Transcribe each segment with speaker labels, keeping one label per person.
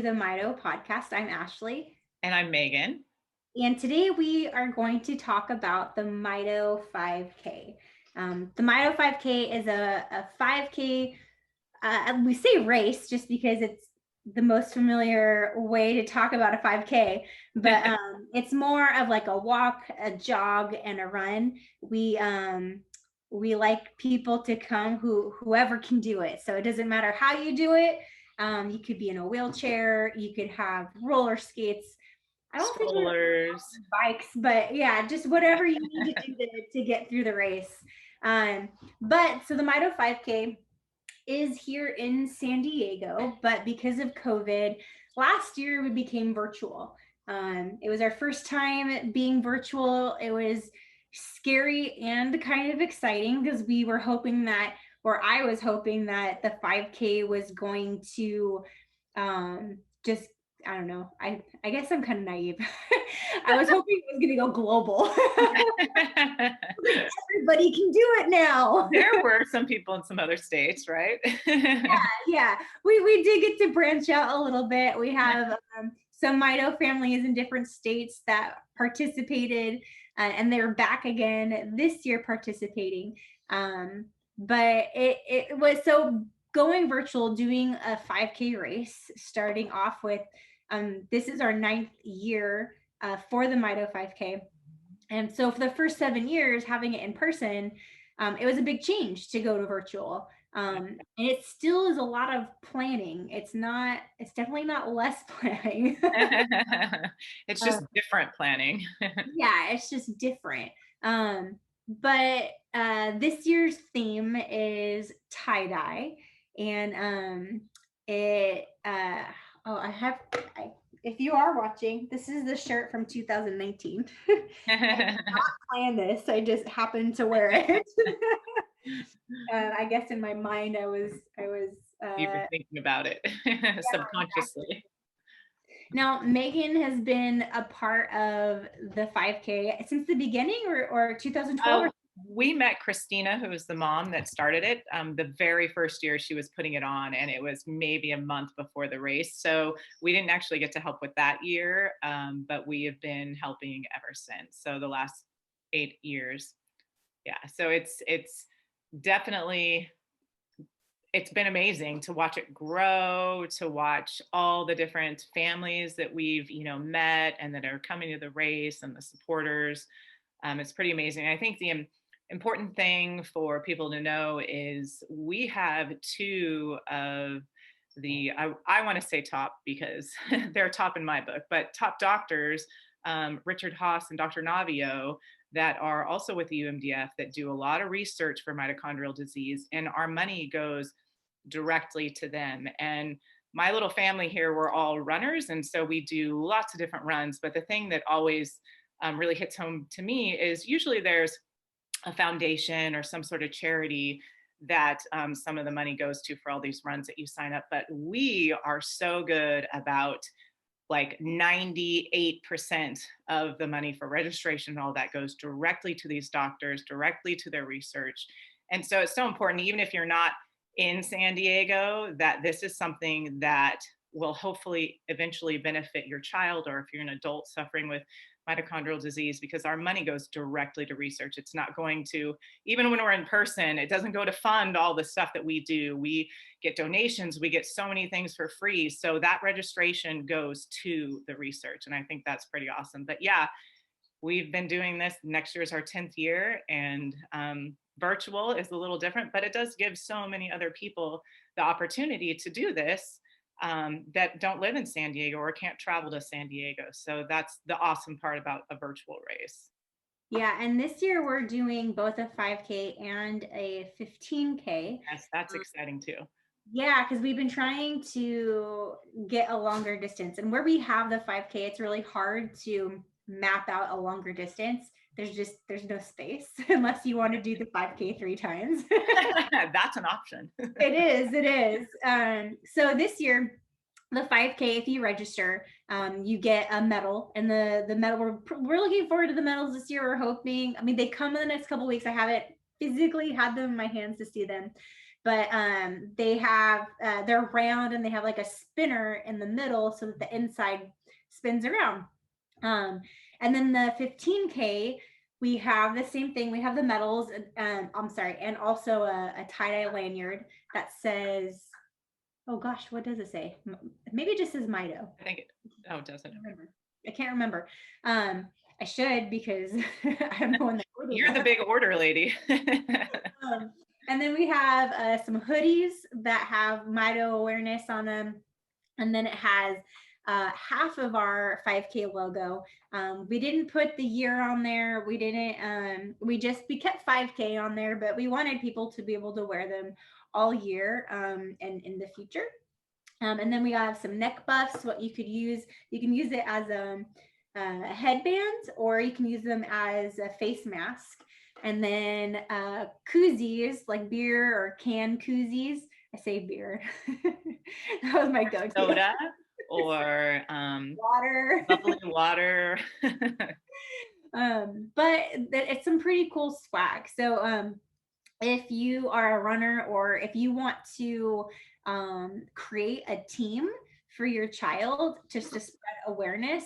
Speaker 1: the Mito podcast. I'm Ashley.
Speaker 2: And I'm Megan.
Speaker 1: And today we are going to talk about the Mito5K. The Mito5K is a 5K, we say race just because it's the most familiar way to talk about a 5K, but it's more of like a walk, a jog, and a run. We like people to come whoever can do it. So it doesn't matter how you do it. You could be in a wheelchair, you could have roller skates. I don't think we're
Speaker 2: Strollers.
Speaker 1: bikes, but yeah, just whatever you need to do to get through the race. But so the Mito 5K is here in San Diego, but because of COVID, last year we became virtual. It was our first time being virtual. It was scary and kind of exciting because we were hoping that, or I was hoping that the 5K was going to just, I don't know. I guess I'm kind of naive. I was hoping it was going to go global. Everybody can do it now.
Speaker 2: There were some people in some other states, right?
Speaker 1: Yeah. We did get to branch out a little bit. We have some Mito families in different states that participated, and they're back again this year participating. But it was so going virtual, doing a 5K race, starting off with this is our 9th year for the Mito 5K. And so for the first 7 years, having it in person, it was a big change to go to virtual. And it still is a lot of planning. It's definitely not less planning.
Speaker 2: It's just different planning.
Speaker 1: Yeah, it's just different. But this year's theme is tie-dye. And if you are watching, this is the shirt from 2019. I did not plan this. I just happened to wear it. I guess in my mind, I was.
Speaker 2: You were thinking about it subconsciously.
Speaker 1: Now, Megan has been a part of the 5K since the beginning, or 2012.
Speaker 2: We met Christina, who was the mom that started it, the very first year she was putting it on, and it was maybe a month before the race. So we didn't actually get to help with that year, but we have been helping ever since. So the last 8 years. Yeah, so it's definitely, it's been amazing to watch it grow, to watch all the different families that we've, met and that are coming to the race and the supporters. It's pretty amazing. I think the important thing for people to know is we have two of the, I want to say top because they're top in my book, but top doctors, Richard Haas and Dr. Navio, that are also with the UMDF that do a lot of research for mitochondrial disease, and our money goes directly to them. And my little family here, we're all runners, and so we do lots of different runs. But the thing that always really hits home to me is usually there's a foundation or some sort of charity that some of the money goes to for all these runs that you sign up. But we are so good about like 98% of the money for registration and all that goes directly to these doctors, directly to their research. And so it's so important, even if you're not in San Diego, that this is something that will hopefully eventually benefit your child, or if you're an adult suffering with mitochondrial disease, because our money goes directly to research. It's not going to, even when we're in person, it doesn't go to fund all the stuff that we do. We get donations, we get so many things for free. So that registration goes to the research. And I think that's pretty awesome. But yeah, we've been doing this. Next year is our 10th year, and virtual is a little different, but it does give so many other people the opportunity to do this that don't live in San Diego or can't travel to San Diego. So that's the awesome part about a virtual race.
Speaker 1: Yeah, and this year we're doing both a 5K and a 15K.
Speaker 2: Yes, that's exciting too.
Speaker 1: Yeah, because we've been trying to get a longer distance. And where we have the 5K, it's really hard to map out a longer distance. There's no space unless you want to do the 5K 3 times.
Speaker 2: That's an option.
Speaker 1: It is. So this year, the 5K, if you register, you get a medal, and the medal, we're looking forward to the medals this year. We're hoping, I mean, they come in the next couple of weeks. I haven't physically had them in my hands to see them, but they have they're round and they have like a spinner in the middle so that the inside spins around. And then the 15K, we have the same thing. We have the medals, I'm sorry, and also a tie-dye lanyard that says, oh gosh, what does it say? Maybe it just says Mito.
Speaker 2: I think it doesn't.
Speaker 1: I can't remember. I should, because I'm the one that ordered
Speaker 2: You're the big order lady.
Speaker 1: And then we have some hoodies that have Mito awareness on them. And then it has half of our 5K logo. We didn't put the year on there. We didn't, we kept 5K on there, but we wanted people to be able to wear them all year and in the future. And then we have some neck buffs, what you could use. You can use it as a headband, or you can use them as a face mask. And then koozies, like beer or canned koozies. I say beer. That was my go-to.
Speaker 2: Soda or
Speaker 1: water.
Speaker 2: Bubbly water.
Speaker 1: But it's some pretty cool swag. So if you are a runner, or if you want to create a team for your child just to spread awareness,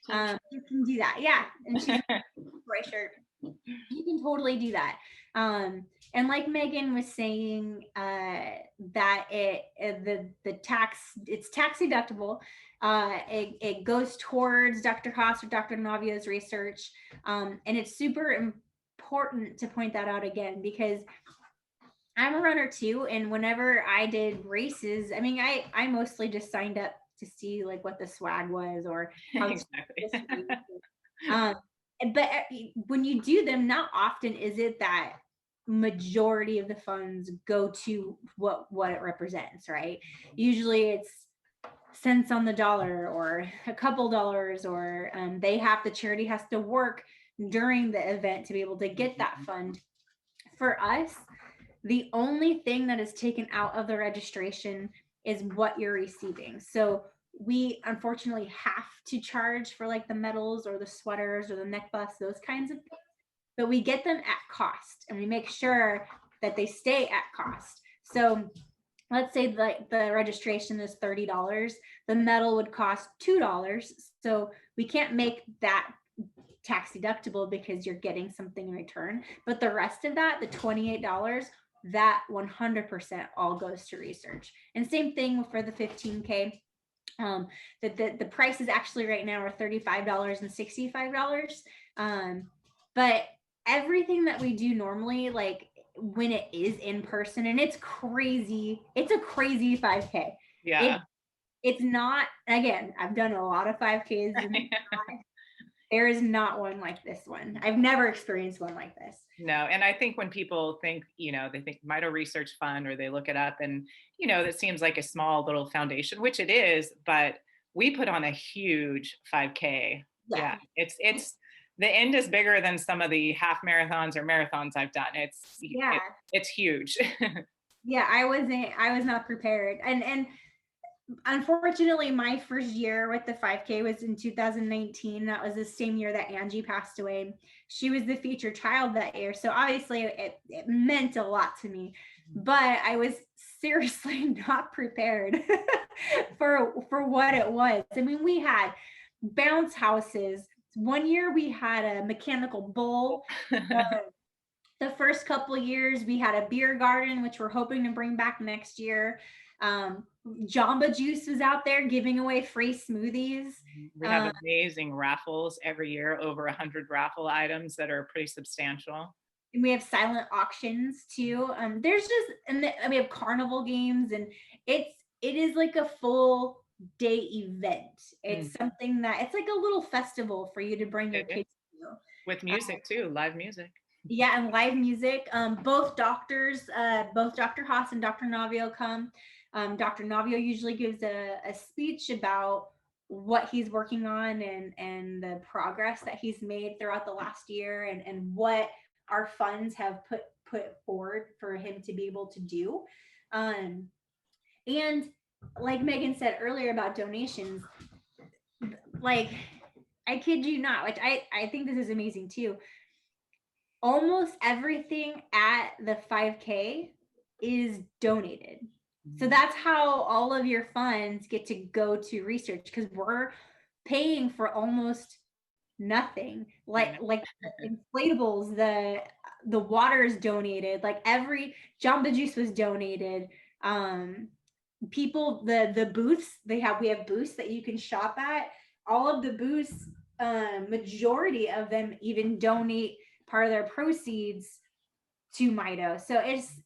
Speaker 1: you can do that. Yeah. And she's right shirt. You can totally do that. And like Megan was saying, that it's tax deductible. It goes towards Dr. Haas or Dr. Navio's research. And it's super important to point that out again, because I'm a runner too. And whenever I did races, I mean, I mostly just signed up to see like what the swag was, or how
Speaker 2: exactly.
Speaker 1: But when you do them, not often is it that majority of the funds go to what it represents, right? Usually it's cents on the dollar, or a couple dollars, or the charity has to work during the event to be able to get that fund. For us, the only thing that is taken out of the registration is what you're receiving. So we unfortunately have to charge for like the medals or the sweaters or the neck buffs, those kinds of things, but we get them at cost, and we make sure that they stay at cost. So let's say like the registration is $30, the medal would cost $2. So we can't make that tax deductible because you're getting something in return. But the rest of that, the $28, that 100% all goes to research. And same thing for the 15K. The prices actually right now are $35 and $65. But everything that we do normally, like when it is in person, and it's crazy, it's a crazy 5K.
Speaker 2: Yeah.
Speaker 1: It's not, again, I've done a lot of 5Ks. There is not one like this one. I've never experienced one like this.
Speaker 2: No. And I think when people think, they think Mito Research Fund, or they look it up, and, that seems like a small little foundation, which it is, but we put on a huge 5K. Yeah. It's the end is bigger than some of the half marathons or marathons I've done. It's huge.
Speaker 1: Yeah. I was not prepared. And unfortunately, my first year with the 5K was in 2019. That was the same year that Angie passed away. She was the featured child that year. So obviously it meant a lot to me, but I was seriously not prepared for what it was. I mean, we had bounce houses. One year we had a mechanical bull. The first couple of years we had a beer garden, which we're hoping to bring back next year. Jamba Juice was out there giving away free smoothies.
Speaker 2: We have amazing raffles every year, over 100 raffle items that are pretty substantial.
Speaker 1: And we have silent auctions too. There's just, and we have carnival games, and it is like a full day event. It's something that it's like a little festival for you to bring your kids to.
Speaker 2: With music too, live music.
Speaker 1: Yeah, and live music. Both doctors, both Dr. Haas and Dr. Navio come. Dr. Navio usually gives a speech about what he's working on and the progress that he's made throughout the last year, and what our funds have put forward for him to be able to do. And like Megan said earlier about donations, like I kid you not, like I think this is amazing too. Almost everything at the 5K is donated. So that's how all of your funds get to go to research, because we're paying for almost nothing. Like the inflatables, the water is donated, like every Jamba Juice was donated. People, the booths, we have booths that you can shop at. All of the booths, majority of them even donate part of their proceeds to Mito. So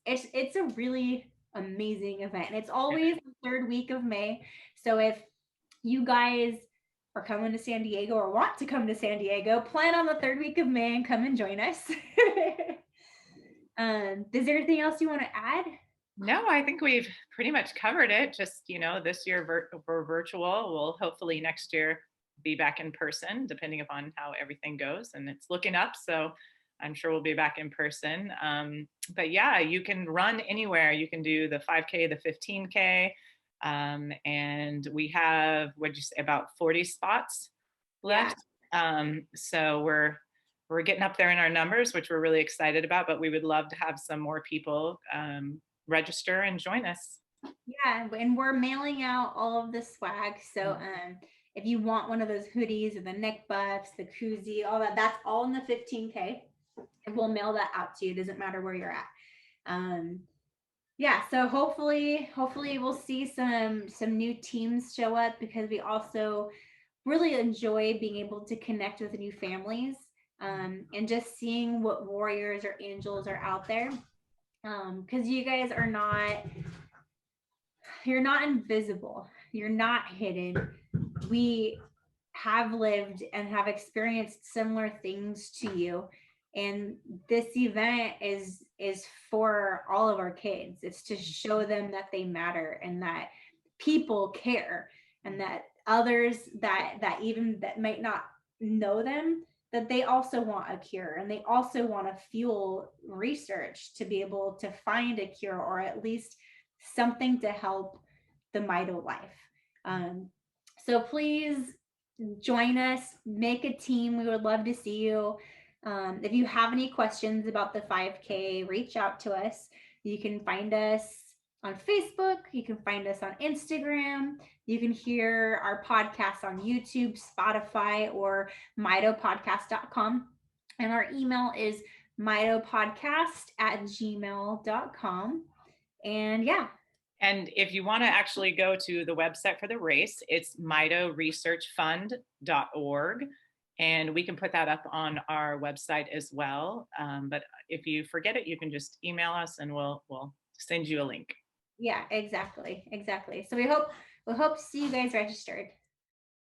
Speaker 1: it's a really amazing event. And it's always the third week of May. So if you guys are coming to San Diego or want to come to San Diego, plan on the third week of May and come and join us. Is there anything else you want to add?
Speaker 2: No, I think we've pretty much covered it. Just, this year we're virtual. We'll hopefully next year be back in person, depending upon how everything goes. And it's looking up. So I'm sure we'll be back in person. But yeah, you can run anywhere. You can do the 5K, the 15K. And we have, what'd you say, about 40 spots left. Yeah. So we're getting up there in our numbers, which we're really excited about, but we would love to have some more people register and join us.
Speaker 1: Yeah, and we're mailing out all of the swag. So if you want one of those hoodies or the neck buffs, the koozie, all that, that's all in the 15K. And we'll mail that out to you. It doesn't matter where you're at. Yeah, so hopefully we'll see some new teams show up, because we also really enjoy being able to connect with new families, and just seeing what warriors or angels are out there, because you guys are not, you're not invisible, you're not hidden. We have lived and have experienced similar things to you, and this event is for all of our kids. It's to show them that they matter and that people care, and that others that even that might not know them, that they also want a cure, and they also want to fuel research to be able to find a cure, or at least something to help the Mito life. So please join us, make a team. We would love to see you. If you have any questions about the 5K, reach out to us. You can find us on Facebook. You can find us on Instagram. You can hear our podcast on YouTube, Spotify, or mitopodcast.com. And our email is mitopodcast@gmail.com. And yeah.
Speaker 2: And if you want to actually go to the website for the race, it's mitoresearchfund.org. And we can put that up on our website as well. But if you forget it, you can just email us and we'll send you a link.
Speaker 1: Yeah, exactly. So we hope to see you guys registered.